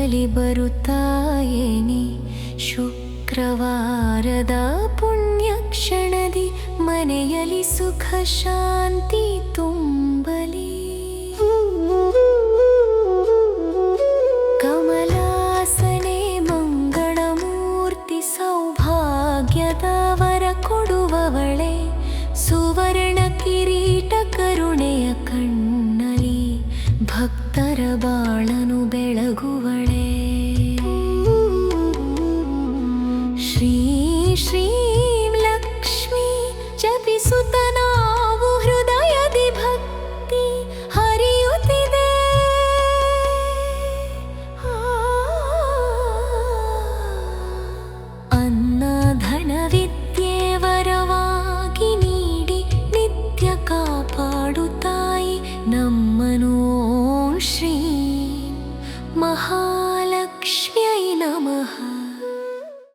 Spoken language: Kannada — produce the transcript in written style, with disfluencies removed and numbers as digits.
ಮನೆಯಲ್ಲಿ ಬರುತ್ತಾಯೇನಿ ಶುಕ್ರವಾರದ ಪುಣ್ಯ ಕ್ಷಣದಿ ಮನೆಯಲ್ಲಿ ಸುಖ ಶಾಂತಿ ತುಂಬಲಿ. ಕಮಲಾಸನೆ ಮಂಗಳಮೂರ್ತಿ ಸೌಭಾಗ್ಯದ ವರ ಕೊಡುವವಳೆ, ಸುವರ್ಣ ಕಿರೀಟ ಕರುಣೆಯ ಕಣ್ಣಲಿ ಭಕ್ತರ ಬಾಳನು ಬೆಳಗುವಳೆ. ಶ್ರೀ ಶ್ರೀಂ ಲಕ್ಷ್ಮೀ ಜಪಿಸುತ್ತ ನಾವು ಹೃದಯದಿ ಭಕ್ತಿ ಹರಿಯುತ್ತಿದೆ. ಅನ್ನ ಧನ ವಿದ್ಯೆ ವರವಾಗಿ ನೀಡಿ ನಿತ್ಯ ಕಾಪಾಡುತ್ತಾಯಿ ನಮ್ಮನು. ಓಂ ಶ್ರೀ ಮಹಾಲಕ್ಷ್ಮ್ಯೈ ನಮಃ.